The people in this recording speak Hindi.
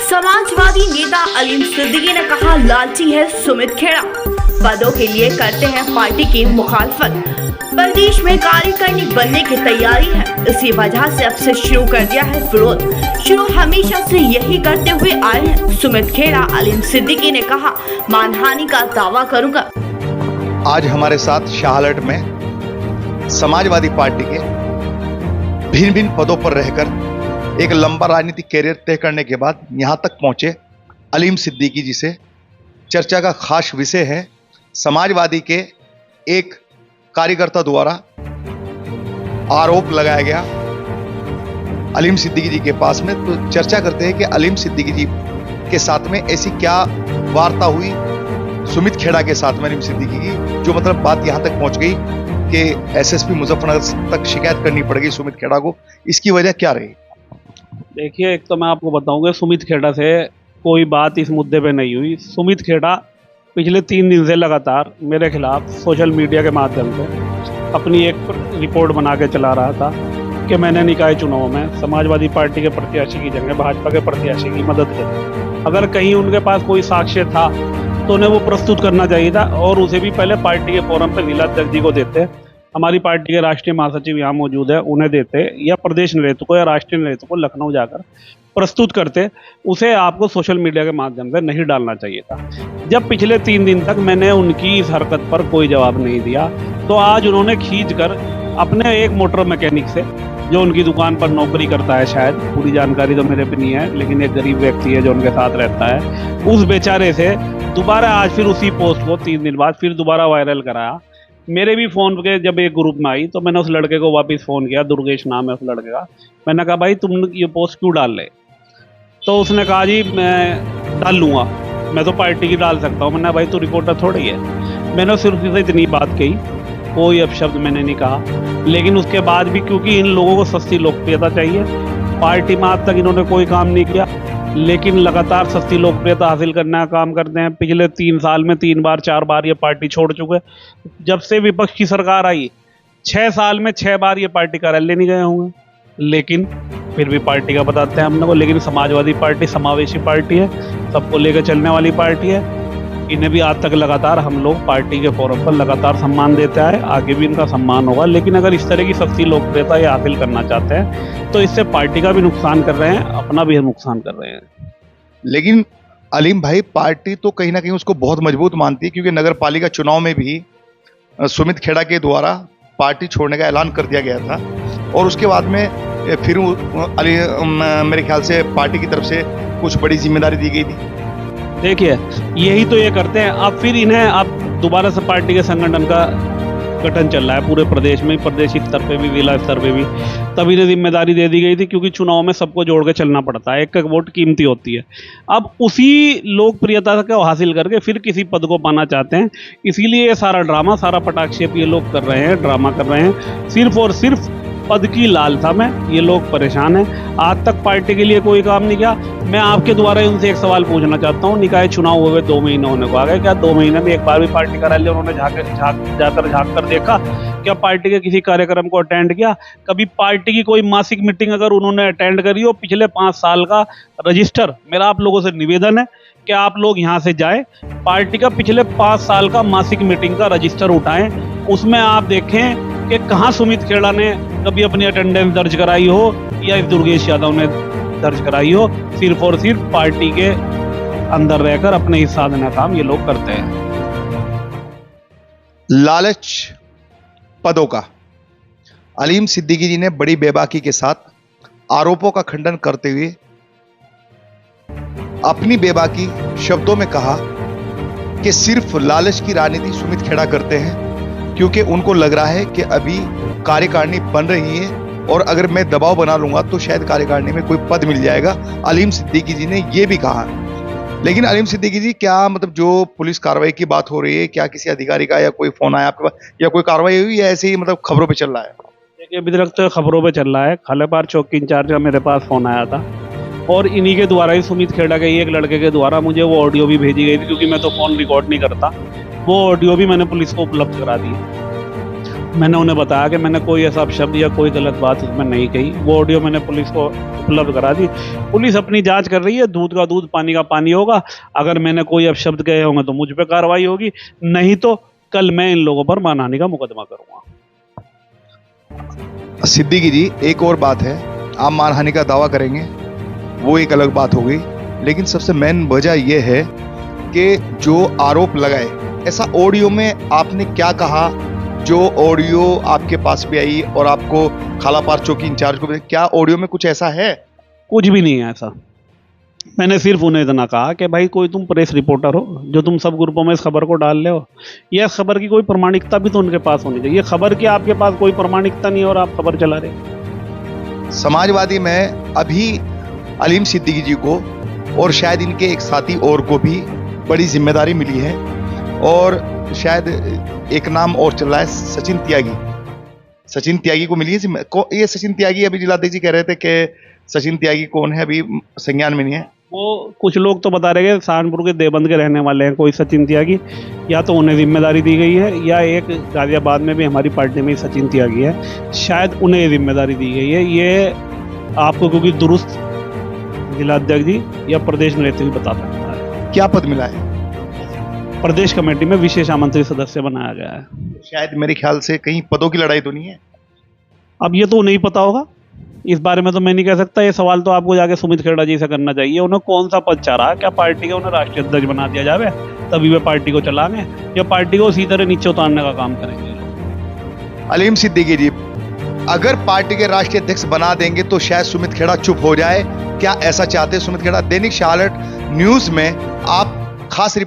समाजवादी नेता अलीम सिद्दीकी ने कहा, लालची है सुमित खेड़ा, पदों के लिए करते हैं पार्टी की मुखालफत, प्रदेश में कार्यकारिणी बनने की तैयारी है, इसी वजह से अब से शुरू कर दिया है विरोध, शुरू हमेशा से यही करते हुए आए हैं। सुमित खेड़ा अलीम सिद्दीकी ने कहा, मानहानि का दावा करूंगा। आज हमारे साथ शाहलट में समाजवादी पार्टी के भिन्न भिन्न पदों पर रहकर एक लंबा राजनीतिक कैरियर तय करने के बाद यहां तक पहुंचे अलीम सिद्दीकी जी से चर्चा का खास विषय है समाजवादी के एक कार्यकर्ता द्वारा आरोप लगाया गया अलीम सिद्दीकी जी के पास में। तो चर्चा करते हैं कि अलीम सिद्दीकी जी के साथ में ऐसी क्या वार्ता हुई सुमित खेड़ा के साथ में अलीम सिद्दीकी की, जो मतलब बात यहां तक पहुंच गई कि एसएसपी मुजफ्फरनगर तक शिकायत करनी पड़ गई सुमित खेड़ा को। इसकी वजह क्या रही? देखिए, एक तो मैं आपको बताऊंगा, सुमित खेड़ा से कोई बात इस मुद्दे पे नहीं हुई। सुमित खेड़ा पिछले 3 दिन से लगातार मेरे खिलाफ सोशल मीडिया के माध्यम से अपनी एक रिपोर्ट बना के चला रहा था कि मैंने निकाय चुनाव में समाजवादी पार्टी के प्रत्याशी की जगह भाजपा के प्रत्याशी की मदद की। अगर कहीं उनके पास कोई साक्ष्य था तो उन्हें वो प्रस्तुत करना चाहिए था, और उसे भी पहले पार्टी के फोरम पर जिला अध्यक्ष जी को देते, हमारी पार्टी के राष्ट्रीय महासचिव यहाँ मौजूद है उन्हें देते, या प्रदेश नेतृत्व को या राष्ट्रीय नेतृत्व को लखनऊ जाकर प्रस्तुत करते। उसे आपको सोशल मीडिया के माध्यम से नहीं डालना चाहिए था। जब पिछले 3 दिन तक मैंने उनकी इस हरकत पर कोई जवाब नहीं दिया, तो आज उन्होंने खींचकर अपने एक मोटर मैकेनिक से, जो उनकी दुकान पर नौकरी करता है, शायद पूरी जानकारी तो मेरे पे नहीं है, लेकिन एक गरीब व्यक्ति है जो उनके साथ रहता है, उस बेचारे से दोबारा आज फिर उसी पोस्ट को 3 दिन बाद फिर दोबारा वायरल कराया। मेरे भी फ़ोन पे जब एक ग्रुप में आई तो मैंने उस लड़के को वापस फ़ोन किया, दुर्गेश नाम है उस लड़के का। मैंने कहा, भाई तुम ये पोस्ट क्यों डाल रहे? तो उसने कहा, जी मैं डाल लूँगा, मैं तो पार्टी की डाल सकता हूँ। मैंने, भाई तू रिपोर्टर थोड़ी है। मैंने सिर्फ इसे इतनी बात कही, कोई अपशब्द मैंने नहीं कहा। लेकिन उसके बाद भी क्योंकि इन लोगों को सस्ती लोकप्रियता चाहिए, पार्टी में आज तक इन्होंने कोई काम नहीं किया, लेकिन लगातार सस्ती लोकप्रियता हासिल करने का काम करते हैं। पिछले 3 साल में 3 बार 4 बार ये पार्टी छोड़ चुके। जब से विपक्ष की सरकार आई 6 साल में 6 बार ये पार्टी कार्यालय नहीं गए होंगे, लेकिन फिर भी पार्टी का बताते हैं हमने को। लेकिन समाजवादी पार्टी समावेशी पार्टी है, सबको लेकर चलने वाली पार्टी है। इन्हें भी आज तक लगातार हम लोग पार्टी के फोरम पर लगातार सम्मान देते आए, आगे भी इनका सम्मान होगा। लेकिन अगर इस तरह की सस्ती लोकप्रियता ये हासिल करना चाहते हैं तो इससे पार्टी का भी नुकसान कर रहे हैं, अपना भी नुकसान कर रहे हैं। लेकिन अलीम भाई, पार्टी तो कहीं ना कहीं उसको बहुत मजबूत मानती है, क्योंकि नगर पालिका चुनाव में भी सुमित खेड़ा के द्वारा पार्टी छोड़ने का ऐलान कर दिया गया था, और उसके बाद में फिर मेरे ख्याल से पार्टी की तरफ से कुछ बड़ी जिम्मेदारी दी गई थी। देखिए, यही तो ये करते हैं। अब फिर इन्हें अब दोबारा से पार्टी के संगठन का गठन चल रहा है पूरे प्रदेश में, प्रदेश स्तर पे भी, जिला स्तर पे भी। तब इन्हें जिम्मेदारी दे दी गई थी, क्योंकि चुनाव में सबको जोड़ के चलना पड़ता है, एक एक वोट कीमती होती है। अब उसी लोकप्रियता को हासिल करके फिर किसी पद को पाना चाहते हैं। इसीलिए ये सारा ड्रामा, सारा पटाक्षेप ये लोग कर रहे हैं, ड्रामा कर रहे हैं। सिर्फ और सिर्फ पद की लालसा में ये लोग परेशान हैं। आज तक पार्टी के लिए कोई काम नहीं किया। मैं आपके द्वारा उनसे एक सवाल पूछना चाहता हूँ, निकाय चुनाव हुए 2 महीने होने को आ गए, क्या 2 महीने में एक बार भी पार्टी कार्यालय उन्होंने जाकर झाँक कर देखा? क्या पार्टी के किसी कार्यक्रम को अटेंड किया? कभी पार्टी की कोई मासिक मीटिंग अगर उन्होंने अटेंड करी हो, पिछले 5 साल का रजिस्टर, मेरा आप लोगों से निवेदन है कि आप लोग यहाँ से जाए, पार्टी का पिछले 5 साल का मासिक मीटिंग का रजिस्टर उठाएं, उसमें आप देखें कि कहाँ सुमित खेड़ा ने कभी अपनी अटेंडेंस दर्ज कराई हो या इस दुर्गेश यादव ने दर्ज कराई हो। सिर्फ और सिर्फ पार्टी के अंदर रहकर अपने हिस्सा देना काम ये लोग करते हैं। लालच पदों का अलीम सिद्दीकी जी ने बड़ी बेबाकी के साथ आरोपों का खंडन करते हुए अपनी बेबाकी शब्दों में कहा कि सिर्फ लालच की राजनीति सुमित खेड़ा करते हैं, क्योंकि उनको लग रहा है कि अभी कार्यकारिणी बन रही है और अगर मैं दबाव बना लूंगा तो शायद कार्यकारिणी में कोई पद मिल जाएगा। अलीम सिद्दीकी जी ने यह भी कहा। लेकिन अलीम सिद्दीकी जी, क्या मतलब जो पुलिस कार्रवाई की बात हो रही है, क्या किसी अधिकारी का या कोई फोन आया आपके पास, या कोई कार्रवाई हुई, या ऐसे ही मतलब खबरों पे चल रहा है? देखिए, अभी तक तो खबरों पे चल रहा है। खालेपार चौक की इंचार्ज का मेरे पास फोन आया था, और इन्हीं के द्वारा ही, सुमित खेड़ा के एक लड़के के द्वारा मुझे वो ऑडियो भी भेजी गई थी, क्योंकि मैं तो फोन रिकॉर्ड नहीं करता। वो ऑडियो भी मैंने पुलिस को उपलब्ध करा दी। मैंने उन्हें बताया कि मैंने कोई ऐसा शब्द या कोई गलत बात इसमें नहीं कही। वो ऑडियो मैंने पुलिस को उपलब्ध करा दी। पुलिस अपनी जांच कर रही है, दूध का दूध पानी का पानी होगा। अगर मैंने कोई अपशब्द कहे होंगे तो मुझ पे कार्रवाई होगी, नहीं तो कल मैं इन लोगों पर मानहानि का मुकदमा करूंगा। सिद्दीकी जी, एक और बात है, आप मानहानि का दावा करेंगे वो एक अलग बात हो गई, लेकिन सबसे मेन वजह यह है कि जो आरोप लगाए, ऐसा ऑडियो में आपने क्या कहा? जो ऑडियो आपके पास भी आई और आपको खालापार चौकी इंचार्ज को, क्या ऑडियो में कुछ ऐसा है? कुछ भी नहीं है ऐसा। मैंने सिर्फ उन्हें इतना कहा कि भाई कोई तुम प्रेस रिपोर्टर हो जो तुम सब ग्रुपों में इस खबर को डाल रहे हो, यह खबर की कोई प्रमाणिकता भी तो उनके पास होनी चाहिए। खबर की आपके पास कोई प्रमाणिकता नहीं और आप खबर चला रहे। समाजवादी में अभी अलीम सिद्दीकी जी को और शायद इनके एक साथी और को भी बड़ी जिम्मेदारी मिली है, और शायद एक नाम और चल रहा है, सचिन त्यागी। सचिन त्यागी को मिली है ये सचिन त्यागी, अभी जिलाध्यक्ष जी कह रहे थे कि सचिन त्यागी कौन है, अभी संज्ञान में नहीं है। वो कुछ लोग तो बता रहे हैं सहारनपुर के देवबंद के रहने वाले हैं कोई सचिन त्यागी, या तो उन्हें जिम्मेदारी दी गई है, या एक गाजियाबाद में भी हमारी पार्टी में सचिन त्यागी है, शायद उन्हें ये जिम्मेदारी दी गई है। ये आपको क्योंकि दुरुस्त जिलाध्यक्ष जी या प्रदेश नेतृत्व बता सकता है। क्या पद मिला है? प्रदेश कमेटी में विशेष आमंत्रित सदस्य बनाया गया है। शायद मेरे ख्याल से कहीं पदों की लड़ाई तो नहीं है। अब ये तो नहीं पता होगा, इस बारे में तो मैं नहीं कह सकता। ये सवाल तो आपको जाके सुमित खेड़ा जी से करना चाहिए। उन्हें कौन सा पद चाह रहा है? क्या पार्टी का उन्हें राष्ट्रीय अध्यक्ष बना दिया जाए तभी वे पार्टी को चलाएंगे, या पार्टी को उसी तरह नीचे उतारने का काम करेंगे? अलीम सिद्दीकी जी, अगर पार्टी के राष्ट्रीय अध्यक्ष बना देंगे तो शायद सुमित खेड़ा चुप हो जाए, क्या ऐसा चाहते हैं सुमित खेड़ा? दैनिक शाहलट न्यूज में आप खास रिपोर्ट